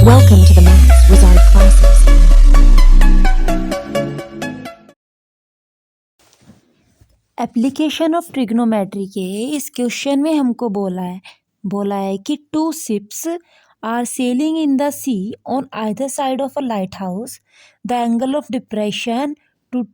Welcome to the Maths Wizard classes. Application of trigonometry के इस question में हमको बोला है कि two ships are sailing in the sea on either side of a lighthouse. The angle of depression two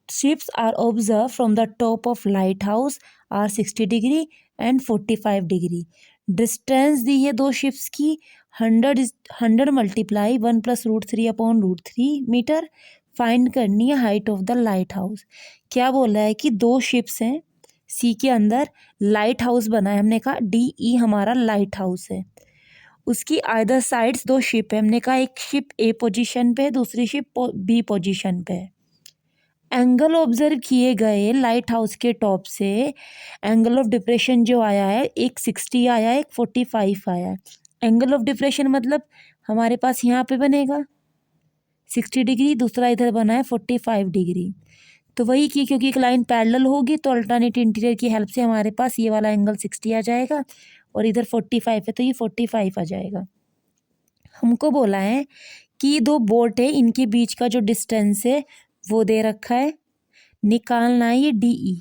ships are observed from the top of lighthouse are 60 degree and 45 degree. Distance दी है दो ships की 100 multiply 1 + √3/√3 metre. Find करनी है height of the light house. क्या बोला है कि दो शिप्स हैं सी के अंदर, लाइट हाउस बना है. हमने कहा DE हमारा लाइट हाउस है. उसकी आइदर साइड्स दो शिप है. हमने कहा एक शिप A पोजीशन पे है, दूसरी शिप B पोजीशन पे है. एंगल ऑब्जर्व किए गए लाइट हाउस के टॉप से एंगल ऑफ डिप्रेशन जो आया है, एक 60 आया है, एक 45 आया है. एंगल ऑफ डिप्रेशन मतलब हमारे पास यहाँ पे बनेगा 60 डिग्री, दूसरा इधर बना है 45 डिग्री. तो वही की क्योंकि एक लाइन पैरेलल होगी तो अल्टरनेट इंटीरियर की हेल्प से हमारे पास ये वाला एंगल 60 आ जाएगा और इधर 45 है तो ये 45 आ जाएगा. हमको बोला है कि दो बोट है, इनके बीच का जो डिस्टेंस है वो दे रखा है. निकालना है ये DE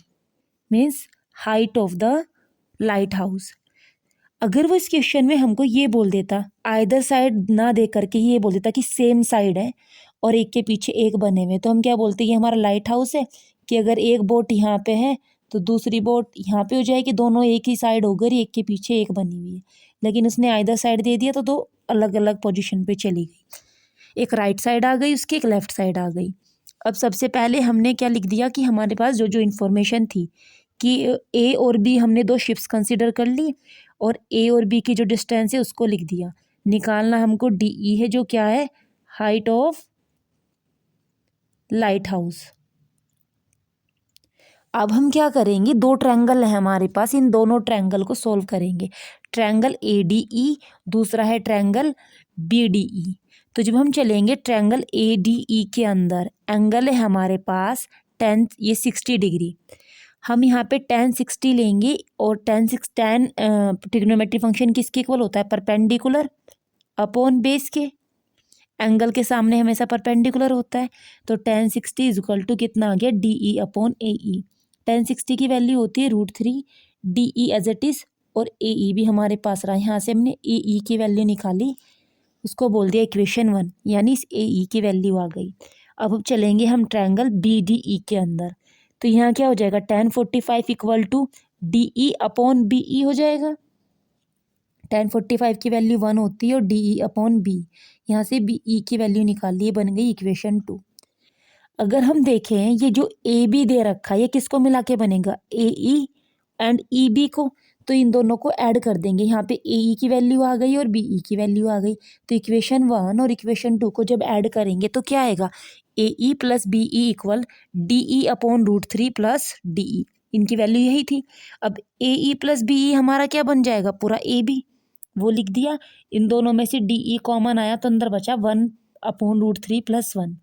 means height of the light house. अगर वो इस क्वेश्चन में हमको ये बोल देता, आइदर साइड ना दे करके ये बोल देता कि सेम साइड है और एक के पीछे एक बने हुए, तो हम क्या बोलते ये हमारा लाइट हाउस है कि अगर एक बोट यहाँ पे है तो दूसरी बोट यहाँ पे हो जाएगी, दोनों एक ही साइड होकर एक के पीछे एक बनी हुई है. लेकिन उसने आइदर साइड दे दिया तो दो अलग अलग पोजिशन पे चली गई. एक राइट साइड आ गई उसकी, एक लेफ्ट साइड आ गई. अब सबसे पहले हमने क्या लिख दिया कि हमारे पास जो जो इन्फॉर्मेशन थी कि A और B हमने दो शिप्स कंसिडर कर ली और A और B की जो डिस्टेंस है उसको लिख दिया. निकालना हमको DE है जो क्या है, हाइट ऑफ लाइट हाउस. अब हम क्या करेंगे, दो ट्रायंगल है हमारे पास, इन दोनों ट्रायंगल को सोल्व करेंगे. ट्रायंगल ADE, दूसरा है ट्रायंगल BDE. तो जब हम चलेंगे ट्रायंगल ADE के अंदर एंगल है हमारे पास 10, ये 60 डिग्री. हम यहाँ पे 10 60 लेंगे और 10 ट्रिग्नोमेट्री फंक्शन किसके इक्वल होता है, परपेंडिकुलर अपॉन बेस के. एंगल के सामने हमेशा परपेंडिकुलर होता है. तो 10 60 इज इक्वल टू कितना आ गया, DE अपॉन AE. 10 60 की वैल्यू होती है √3, DE एज इट इज और AE भी हमारे पास रहा. यहाँ से हमने AE की वैल्यू निकाली, उसको बोल दिया इक्वेशन 1, यानी इस AE की वैल्यू आ गई. अब चलेंगे हम ट्रायंगल BDE के अंदर. तो यहाँ क्या हो जाएगा, 10 45 equal to DE upon BE हो जाएगा. 10 45 की वैल्यू 1 होती है और DE अपॉन B, यहाँ से BE की वैल्यू निकाल ली, बन गई इक्वेशन 2. अगर हम देखें ये जो AB दे रखा है ये किसको मिला के बनेगा, AE एंड EB को. तो इन दोनों को ऐड कर देंगे, यहाँ पे AE की वैल्यू आ गई और BE की वैल्यू आ गई. तो इक्वेशन 1 और इक्वेशन 2 को जब ऐड करेंगे तो क्या आएगा, AE + BE equal DE upon √3 + DE. इनकी वैल्यू यही थी. अब AE + BE हमारा क्या बन जाएगा, पूरा AB, वो लिख दिया. इन दोनों में से DE कॉमन आया तो अंदर बचा 1 अपॉन √3 + 1.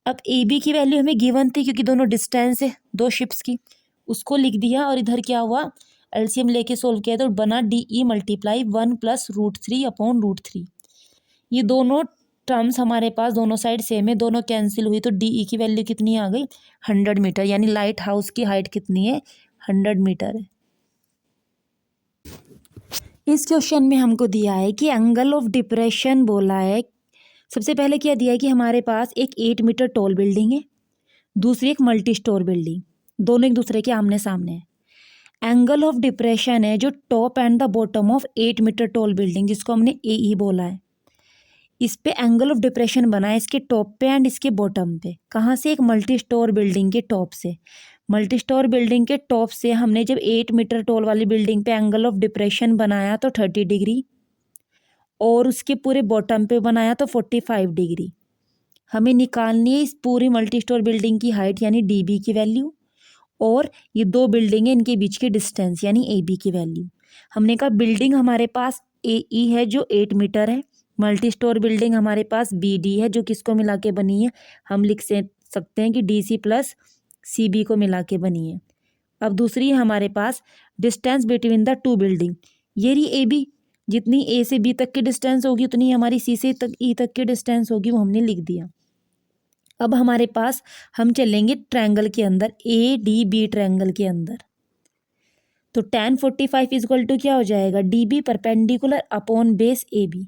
अब AB की वैल्यू हमें गिवन थी क्योंकि दोनों डिस्टेंस है दो शिप्स की, उसको लिख दिया. और इधर क्या हुआ, LCM लेके सोल्व किया तो बना DE मल्टीप्लाई 1 + √3 अपॉन √3. ये दोनों टर्म्स हमारे पास दोनों साइड सेम है, दोनों कैंसिल हुई तो DE की वैल्यू कितनी आ गई, 100 मीटर. यानी लाइट हाउस की हाइट कितनी है, 100 मीटर है. इस क्वेश्चन में हमको दिया है कि एंगल ऑफ डिप्रेशन बोला है. सबसे पहले क्या दिया है कि हमारे पास एक 8 मीटर टॉल बिल्डिंग है, दूसरी एक मल्टी स्टोर बिल्डिंग, दोनों एक दूसरे के आमने सामने है. एंगल ऑफ डिप्रेशन है जो top and the bottom of 8 metre tall building, जिसको हमने AE बोला है, इस पे एंगल ऑफ डिप्रेशन बना है इसके टॉप पे एंड इसके बॉटम पे. कहाँ से, एक मल्टी स्टोर बिल्डिंग के टॉप से. मल्टी स्टोर बिल्डिंग के टॉप से हमने जब 8 मीटर टॉल वाली बिल्डिंग पे एंगल ऑफ डिप्रेशन बनाया तो 30 डिग्री और उसके पूरे बॉटम पे बनाया तो 45 डिग्री. हमें निकालनी है इस पूरी मल्टी स्टोर बिल्डिंग की हाइट यानी DB की वैल्यू और ये दो बिल्डिंग है इनके बीच की डिस्टेंस यानी AB की वैल्यू. हमने कहा बिल्डिंग हमारे पास AE है जो 8 मीटर है, मल्टी स्टोर बिल्डिंग हमारे पास BD है जो किसको मिला के बनी है, हम लिख सकते हैं कि DC + CB को मिला के बनी है. अब दूसरी है हमारे पास distance between the two building, ये रही AB. जितनी ए से बी तक की डिस्टेंस होगी उतनी हमारी सी से ई तक की डिस्टेंस होगी, वो हमने लिख दिया। अब हमारे पास हम चलेंगे ट्रायंगल के अंदर, ए डी बी ट्रायंगल के अंदर। तो tan 45 इजक्वल टू क्या हो जाएगा, D B perpendicular upon base A B.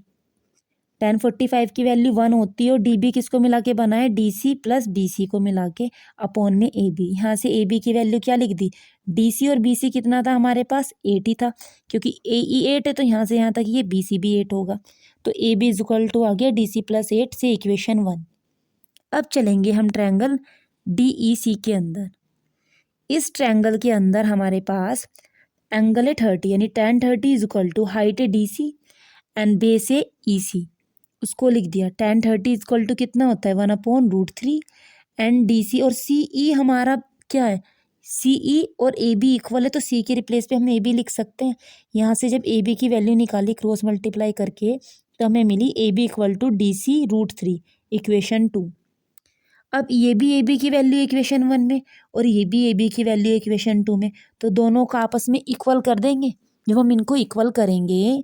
tan 45 की वैल्यू 1 होती है और डी बी किसको मिला के बना है, D C plus B C को मिला के अपॉन में ए बी। यहाँ से ए बी की वैल्यू क्या लिख दी, डी सी और बी सी कितना था हमारे पास, 8 ही था, क्योंकि ए ई 8 है तो यहाँ से यहाँ तक ये बी सी भी 8 होगा। तो ए बी इजक्वल टू आ गया डी सी प्लस 8 से इक्वेशन 1। अब चलेंगे हम ट्रायंगल डी ई सी के अंदर। इस ट्रायंगल के अंदर हमारे पास एंगल है 30, यानी tan 30 इजक्वल टू हाइट है डी सी एंड बेस है ई सी, उसको लिख दिया। tan 30 इजक्वल टू कितना होता है, 1/√3 एंड डी सी और सी ई हमारा क्या है, सी ई और ए बी इक्वल है तो सी के रिप्लेस पे हम ए बी लिख सकते हैं। यहाँ से जब ए बी की वैल्यू निकाली क्रॉस मल्टीप्लाई करके तो हमें मिली A B equal to D C √3 equation 2। अब ये भी ए बी की वैल्यू इक्वेशन 1 में और ये भी ए बी की वैल्यू इक्वेशन 2 में, तो दोनों का आपस में इक्वल कर देंगे। जब हम इनको इक्वल करेंगे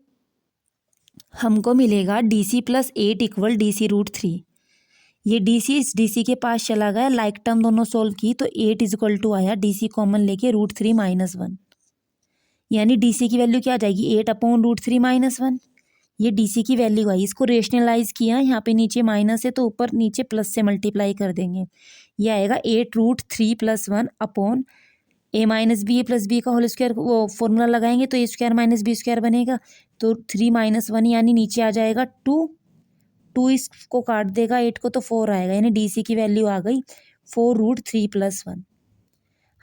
हमको मिलेगा D C plus 8 equal D C √3। ये डी सी इस डी सी के पास चला गया, लाइक टर्म दोनों सोल्व की तो 8 इजक्वल टू आया डी सी कॉमन लेके √3 - 1, यानी डी सी की वैल्यू क्या आ जाएगी, 8/√3 - 1। ये डी सी की वैल्यू आई, इसको रेशनलाइज किया, यहाँ पे नीचे माइनस है तो ऊपर नीचे प्लस से मल्टीप्लाई कर देंगे। ये आएगा 8√3 + 1 अपॉन ए माइनस बी, ए प्लस बी का होल स्क्वायर, वो फॉर्मूला लगाएंगे तो ए स्क्वायर माइनस बी स्क्वायर बनेगा, तो 3 - 1 यानी नीचे आ जाएगा 2, 2 इसको काट देगा 8 को तो 4 आएगा, यानी डी सी की वैल्यू आ गई 4√3 + 1।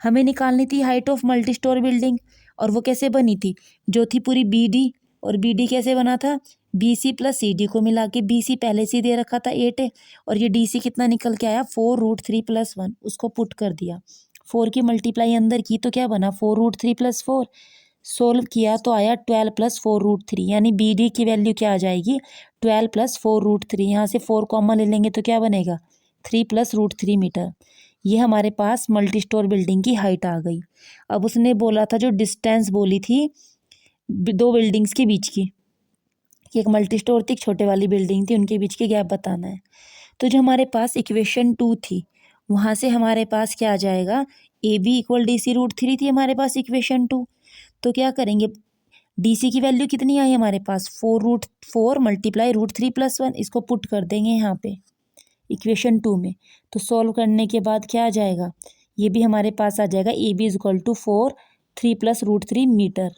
हमें निकालनी थी height of multi storey building, और वो कैसे बनी थी, जो थी पूरी बी डी, और बी डी कैसे बना था, B C plus C D को मिला के, बी सी पहले से दे रखा था 8 है और ये डी सी कितना निकल के आया 4√3 + 1, उसको पुट कर दिया, 4 की मल्टीप्लाई अंदर की तो क्या बना 4√3 + 4, सोल्व किया तो आया 12 + 4√3, यानी बी डी की वैल्यू क्या आ जाएगी 12 + 4√3। यहाँ से 4 कॉमन ले लेंगे तो क्या बनेगा 3 + √3 मीटर। ये हमारे पास मल्टी स्टोर बिल्डिंग की हाइट आ गई। अब उसने बोला था जो डिस्टेंस बोली थी दो बिल्डिंग्स के बीच की, कि एक मल्टी स्टोर थी एक छोटे वाली बिल्डिंग थी, उनके बीच की गैप बताना है। तो जो हमारे पास इक्वेशन 2 थी वहाँ से हमारे पास क्या आ जाएगा, A B equal D C √3 थी हमारे पास इक्वेशन 2। तो क्या करेंगे, डी सी की वैल्यू कितनी आई हमारे पास 4√4 मल्टीप्लाई √3 + 1, इसको पुट कर देंगे यहाँ पे इक्वेशन 2 में। तो सॉल्व करने के बाद क्या आ जाएगा, ये भी हमारे पास आ जाएगा A B is equal to 4 3 + √3 metre,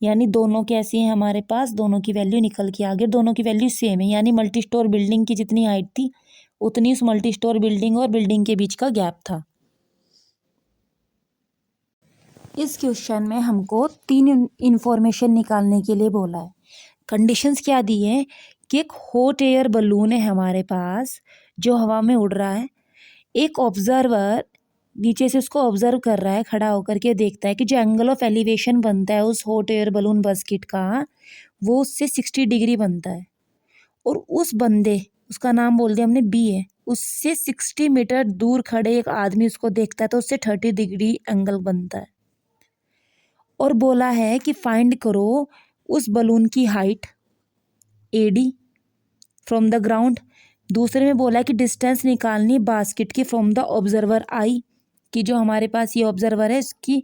यानी दोनों कैसी हैं हमारे पास, दोनों की वैल्यू निकल के आ गई, दोनों की वैल्यू सेम है, यानी मल्टी स्टोर बिल्डिंग की जितनी हाइट थी उतनी उस मल्टी स्टोर बिल्डिंग और बिल्डिंग के बीच का गैप था। इस क्वेश्चन में हमको 3 इंफॉर्मेशन निकालने के लिए बोला है। कंडीशंस क्या दी है कि एक हॉट एयर बलून है हमारे पास जो हवा में उड़ रहा है, एक ऑब्जर्वर नीचे से उसको ऑब्जर्व कर रहा है, खड़ा होकर के देखता है कि जो एंगल ऑफ एलिवेशन बनता है उस हॉट एयर बलून बास्केट का वो उससे 60 डिग्री बनता है, और उस बंदे, उसका नाम बोल दिया हमने बी है, उससे 60 मीटर दूर खड़े एक आदमी उसको देखता है तो उससे 30 डिग्री एंगल बनता है। और बोला है कि फाइंड करो उस बलून की height A D from the ground. दूसरे में बोला है कि डिस्टेंस निकालनी बास्केट की फ्रॉम द ऑब्जर्वर आई, कि जो हमारे पास ये ऑब्जर्वर है इसकी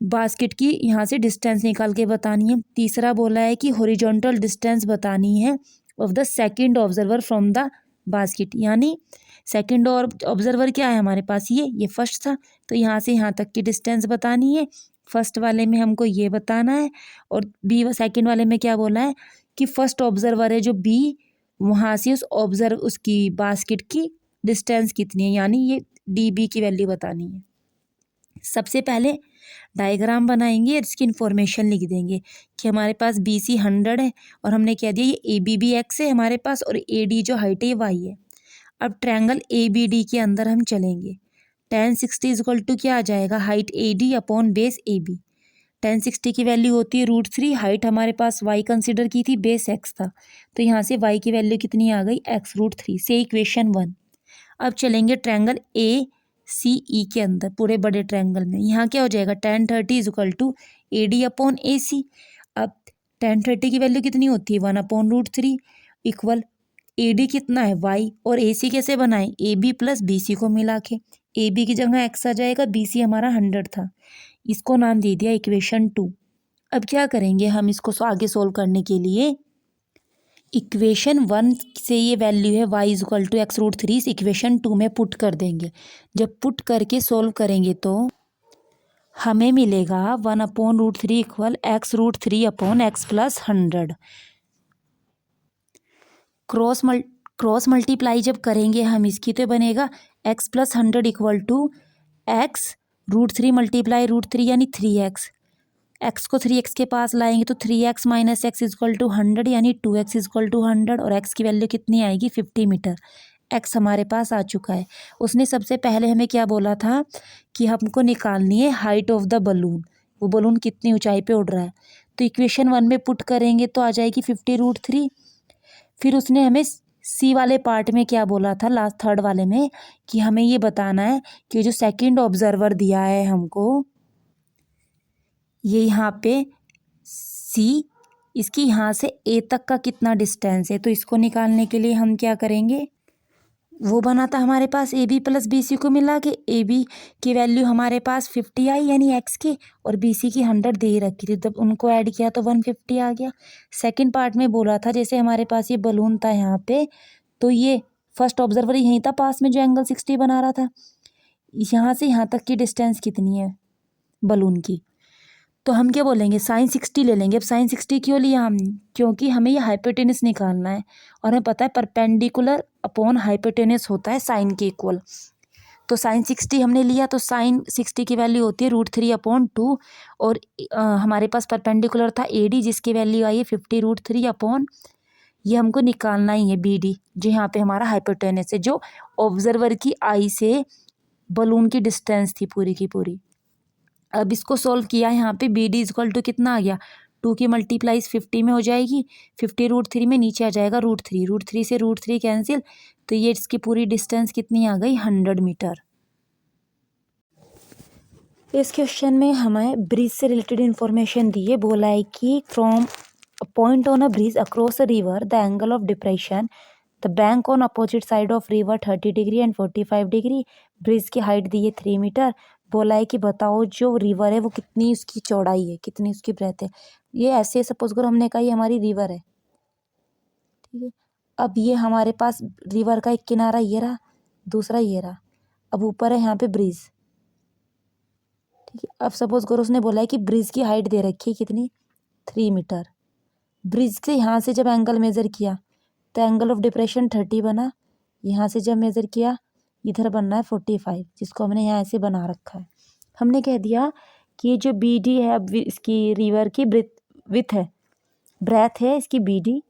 बास्केट की यहाँ से डिस्टेंस निकाल के बतानी है। तीसरा बोला है कि हॉरिजॉन्टल डिस्टेंस बतानी है of the second observer from the basket, यानी सेकंड और ऑब्जर्वर क्या है हमारे पास, ये फर्स्ट था तो यहाँ से यहाँ तक की डिस्टेंस बतानी है। फर्स्ट वाले में हमको ये बताना है, और बी सेकंड वाले में क्या बोला है कि फर्स्ट ऑब्जर्वर है जो बी, वहाँ से उस उसकी बास्केट की डिस्टेंस कितनी है, यानी ये डी बी की वैल्यू बतानी है। सबसे पहले डायग्राम बनाएंगे और इसकी इन्फॉर्मेशन लिख देंगे कि हमारे पास बी सी 100 है और हमने कह दिया ये ए बी बी एक्स है हमारे पास, और ए डी जो हाइट है ये वाई है। अब ट्रायंगल ए बी डी के अंदर हम चलेंगे। tan 60 इजक्वल टू क्या आ जाएगा, height A D upon base A B. tan 60 की वैल्यू होती है √3, हाइट हमारे पास y कंसिडर की थी, बेस x था, तो यहाँ से y की वैल्यू कितनी आ गई x √3 से इक्वेशन 1। अब चलेंगे ट्रायंगल ए सी ई के अंदर, पूरे बड़े ट्रायंगल में। यहाँ क्या हो जाएगा tan 30 equal to A D upon A C. अब tan30 की वैल्यू कितनी होती है 1/√3 इक्वल AD कितना है y और AC कैसे बनाए AB प्लस BC को मिला के। AB की जगह x आ जाएगा, BC हमारा 100 था, इसको नाम दे दिया इक्वेशन 2। अब क्या करेंगे हम इसको आगे सोल्व करने के लिए, इक्वेशन 1 से ये वैल्यू है y = x√3 इक्वेशन 2 में पुट कर देंगे। जब पुट करके सोल्व करेंगे तो हमें मिलेगा 1/√3 इक्वल x√3/x + 100। क्रॉस मल्टीप्लाई जब करेंगे हम इसकी तो बनेगा x + 100 = x√3 × √3 यानी 3x। x को 3x के पास लाएंगे तो 3x - x = 100 यानी 2x = 100 और x की वैल्यू कितनी आएगी 50 मीटर। x हमारे पास आ चुका है। उसने सबसे पहले हमें क्या बोला था कि हमको निकालनी है हाइट ऑफ द बलून, वो बलून कितनी ऊंचाई पे उड़ रहा है। तो इक्वेशन 1 में पुट करेंगे तो आ जाएगी 50√3। फिर उसने हमें सी वाले पार्ट में क्या बोला था, लास्ट थर्ड वाले में, कि हमें ये बताना है कि जो सेकंड ऑब्जर्वर दिया है हमको, ये यहाँ पे सी, इसकी यहाँ से ए तक का कितना डिस्टेंस है। तो इसको निकालने के लिए हम क्या करेंगे, वो बना था हमारे पास A B plus B C को मिला के। ए बी की वैल्यू हमारे पास 50 आई यानी एक्स की, और बी सी की 100 दे रखी थी, जब उनको ऐड किया तो 150 आ गया। सेकंड पार्ट में बोला था जैसे हमारे पास ये बलून था यहाँ पे, तो ये फर्स्ट ऑब्जर्वर यहीं था पास में जो एंगल 60 बना रहा था, यहाँ से यहाँ तक की डिस्टेंस कितनी है बलून की, तो हम क्या बोलेंगे साइन 60 ले लेंगे। अब साइन 60 क्यों लिया हम, क्योंकि हमें ये हाइपोटेनस निकालना है और हमें पता है परपेंडिकुलर अपॉन हाइपोटेनस होता है साइन के इक्वल। तो साइन 60 हमने लिया, तो साइन 60 की वैल्यू होती है √3/2 और हमारे पास परपेंडिकुलर था AD जिसकी वैल्यू आई है 50√3/, ये हमको निकालना ही है BD जो यहाँ पे हमारा हाइपोटेनस है, जो ऑब्जर्वर की आई से बलून की डिस्टेंस थी पूरी की पूरी। अब इसको सोल्व किया, यहाँ पे BD = कितना आ गया, 2 की मल्टीप्लाइज 50 में हो जाएगी, 50√3 में नीचे आ जाएगा √3, √3 से √3 कैंसिल, तो ये इसकी पूरी डिस्टेंस कितनी आ गई 100 मीटर। इस क्वेश्चन में हमें ब्रिज से रिलेटेड इन्फॉर्मेशन दी है। बोला है कि from a point on a bridge across a river the angle of depression the bank on opposite side of river 30 degree and 45 degree. Bridge की हाइट दी है 3 मीटर। बोला है कि बताओ जो रिवर है वो कितनी उसकी चौड़ाई है, कितनी उसकी ब्रेथ है। ये ऐसे सपोज करो हमने कहा ये हमारी रिवर है, ठीक है। अब ये हमारे पास रिवर का एक किनारा ये रहा, दूसरा ये रहा, अब ऊपर है यहाँ पे ब्रिज, ठीक है। अब सपोज करो उसने बोला है कि ब्रिज की हाइट दे रखी है कितनी 3 मीटर। ब्रिज से यहाँ से जब एंगल मेज़र किया तो एंगल ऑफ डिप्रेशन 30 बना, यहाँ से जब मेज़र किया इधर बनना है 45, जिसको हमने यहाँ ऐसे बना रखा है। हमने कह दिया कि ये जो BD है, अब इसकी रिवर की विथ है, ब्रेथ है इसकी BD,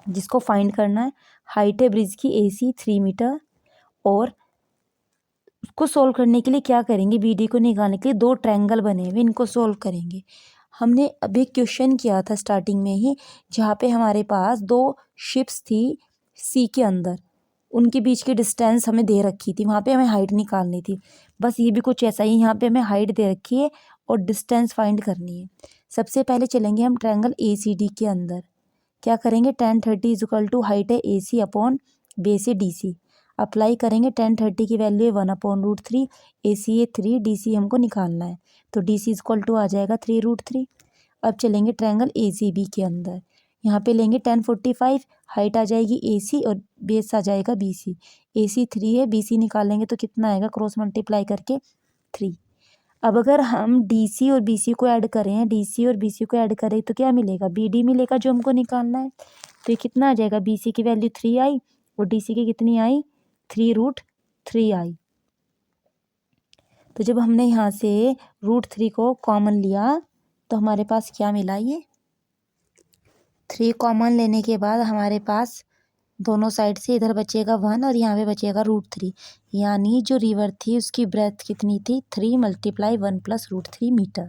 जिसको फाइंड करना है। हाइट है ब्रिज की AC 3 मीटर, और उसको सोल्व करने के लिए क्या करेंगे, BD को निकालने के लिए 2 ट्रायंगल बने हुए, इनको सोल्व करेंगे। हमने अभी क्वेश्चन किया था स्टार्टिंग में ही, जहाँ पे हमारे पास 2 शिप्स थी सी के अंदर, उनके बीच की डिस्टेंस हमें दे रखी थी, वहाँ पे हमें हाइट निकालनी थी। बस ये भी कुछ ऐसा ही, यहाँ पे हमें हाइट दे रखी है और डिस्टेंस फाइंड करनी है। सबसे पहले चलेंगे हम ट्रायंगल ACD के अंदर। क्या करेंगे, tan 30 = हाइट है AC अपॉन बेस है DC। अप्लाई करेंगे, tan 30 की वैल्यू है 1/√3, AC है 3, DC हमको निकालना है, तो DC = आ जाएगा 3√3। अब चलेंगे ट्रायंगल ACB के अंदर। यहाँ पे लेंगे tan 45, हाइट आ जाएगी AC और बेस आ जाएगा BC। AC 3 है, BC निकालेंगे तो कितना आएगा, क्रॉस मल्टीप्लाई करके 3। अब अगर हम DC और BC को ऐड करें, DC और BC को ऐड करें तो क्या मिलेगा, BD मिलेगा जो हमको निकालना है। तो ये कितना आ जाएगा, BC की वैल्यू 3 आई और DC की कितनी आई 3√3 आई। तो जब हमने यहाँ से √3 को कॉमन लिया तो हमारे पास क्या मिला, ये 3 कॉमन लेने के बाद हमारे पास दोनों साइड से इधर बचेगा 1 और यहाँ पे बचेगा √3, यानी जो रिवर थी उसकी ब्रेथ कितनी थी 3 × 1 + √3 मीटर।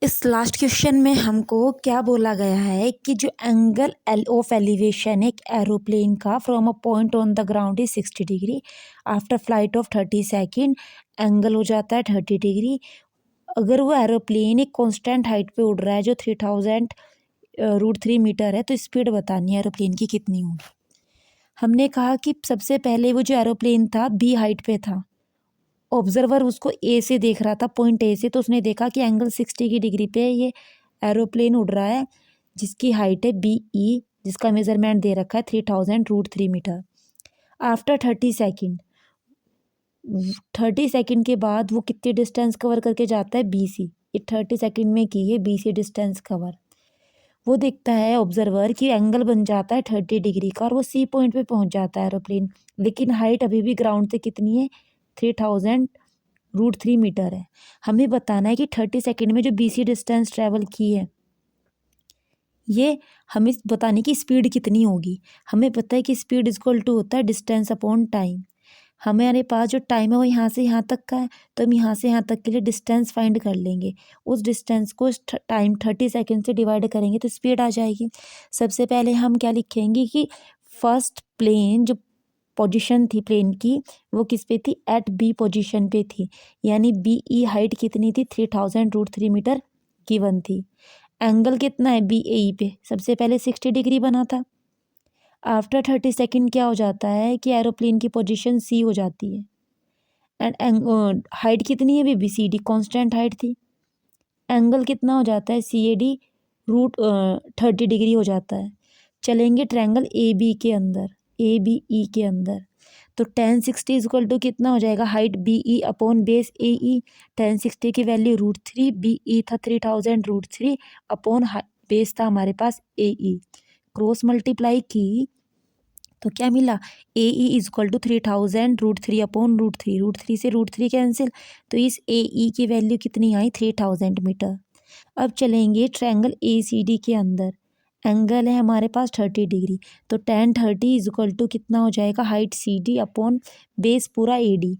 इस लास्ट क्वेश्चन में हमको क्या बोला गया है कि जो एंगल ऑफ एलिवेशन एक एरोप्लेन का from a point on the ground is 60 degree, after flight of 30 second angle हो जाता है 30 डिग्री, अगर वो एरोप्लेन एक कांस्टेंट हाइट पे उड़ रहा है जो 3000√3 मीटर है, तो स्पीड बतानी है एरोप्लेन की कितनी होगी। हमने कहा कि सबसे पहले वो जो एरोप्लेन था बी हाइट पे था, ऑब्जर्वर उसको ए से देख रहा था, पॉइंट ए से, तो उसने देखा कि एंगल 60 की डिग्री पे ये एरोप्लेन उड़ रहा है जिसकी हाइट है बी ई, जिसका मेजरमेंट दे रखा है 3000√3 मीटर। आफ्टर 30 सेकेंड के बाद वो कितनी डिस्टेंस कवर करके जाता है बी सी। ये 30 सेकेंड में की है बी सी डिस्टेंस कवर। वो देखता है ऑब्जर्वर कि एंगल बन जाता है 30 डिग्री का और वो सी पॉइंट पे पहुंच जाता है एरोप्लेन, लेकिन हाइट अभी भी ग्राउंड से कितनी है 3000√3 मीटर है। हमें बताना है कि 30 सेकेंड में जो बी सी डिस्टेंस ट्रेवल की है, ये हमें बताने की स्पीड कितनी होगी। हमें पता है कि स्पीड इक्वल टू होता है डिस्टेंस अपॉन टाइम। हमारे पास जो टाइम है वो यहाँ से यहाँ तक का है, तो हम यहाँ से यहाँ तक के लिए डिस्टेंस फाइंड कर लेंगे। उस डिस्टेंस को टाइम 30 सेकेंड से डिवाइड करेंगे तो स्पीड आ जाएगी। सबसे पहले हम क्या लिखेंगे कि फर्स्ट प्लेन जो पोजीशन थी प्लेन की वो किस पे थी, एट बी पोजीशन पे थी, यानी बी ई हाइट कितनी थी 3000√3 मीटर गिवन थी। एंगल कितना है बी ए ई पे, सबसे पहले 60 डिग्री बना था। आफ्टर 30 सेकेंड क्या हो जाता है कि एरोप्लेन की पोजीशन सी हो जाती है, एंड हाइट कितनी है B C D, constant height थी। एंगल कितना हो जाता है सी ए डी √30 डिग्री हो जाता है। चलेंगे ट्रायंगल ए बी के अंदर, ए बी ई के अंदर, तो 1060 इक्वल टू कितना हो जाएगा, height B E upon base A E. 1060 की वैल्यू √3, बी ई था 3000√3 अपॉन बेस था हमारे पास ए ई। क्रॉस मल्टीप्लाई की तो क्या मिला, A E is equal to 3000√3 upon √3, √3 से √3 कैंसिल, तो इस ए ई की वैल्यू कितनी आई 3000 मीटर। अब चलेंगे ट्रायंगल ए सी डी के अंदर, एंगल है हमारे पास 30 डिग्री, तो 1030 इज इक्वल टू कितना हो जाएगा, height C D upon base पूरा ए डी।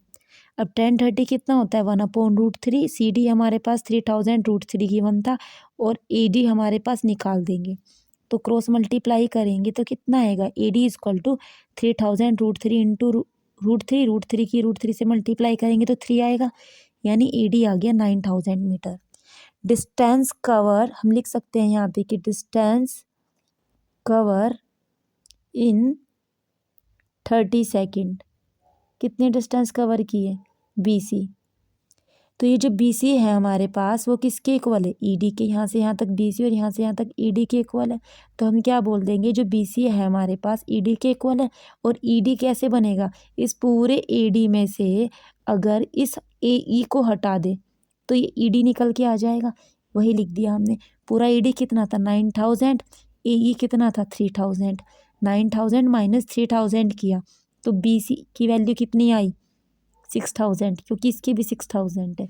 अब 1030 कितना होता है 1/√3, सी डी हमारे पास 3000√3 गिवन था और ए डी हमारे पास निकाल देंगे, तो क्रॉस मल्टीप्लाई करेंगे तो कितना आएगा, A D equal to 3000√3 into √3 की √3 से मल्टीप्लाई करेंगे तो 3 आएगा, यानी ए डी आ गया 9000 मीटर। डिस्टेंस कवर हम लिख सकते हैं यहाँ पे कि डिस्टेंस कवर इन 30 सेकेंड, कितने डिस्टेंस कवर किए बी सी। तो ये जो बी सी है हमारे पास वो किसके इक्वल है, ई डी के, यहाँ से यहाँ तक बी सी और यहाँ से यहाँ तक ई डी के इक्वल है। तो हम क्या बोल देंगे, जो बी सी है हमारे पास ई डी के इक्वल है। और ई डी कैसे बनेगा, इस पूरे ए डी में से अगर इस ए ई को हटा दे तो ये ई डी निकल के आ जाएगा, वही लिख दिया हमने। पूरा ई डी कितना था 9000, ए ई कितना था 3000, 9000 माइनस 3000 किया तो बी सी की वैल्यू कितनी आई 6000, क्योंकि इसकी भी 6000 है।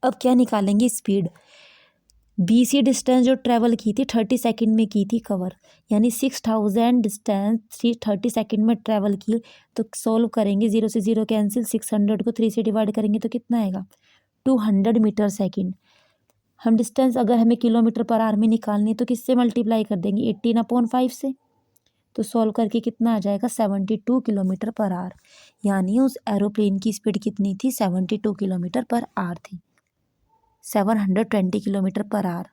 अब क्या निकालेंगे, स्पीड। बी सी डिस्टेंस जो ट्रेवल की थी 30 सेकेंड में की थी कवर, यानी 6000 डिस्टेंस 30 सेकेंड में ट्रेवल की, तो सॉल्व करेंगे 0 से 0 कैंसिल, 600 को 3 से डिवाइड करेंगे तो कितना आएगा 200 मीटर सेकेंड। हम डिस्टेंस अगर हमें किलोमीटर पर आवर में निकालनी है तो किससे मल्टीप्लाई कर देंगे 18/5 से, तो सॉल्व करके कितना आ जाएगा 72 किलोमीटर पर आवर, यानी उस एरोप्लेन की स्पीड कितनी थी 72 किलोमीटर पर आवर थी, 720 किलोमीटर पर आवर।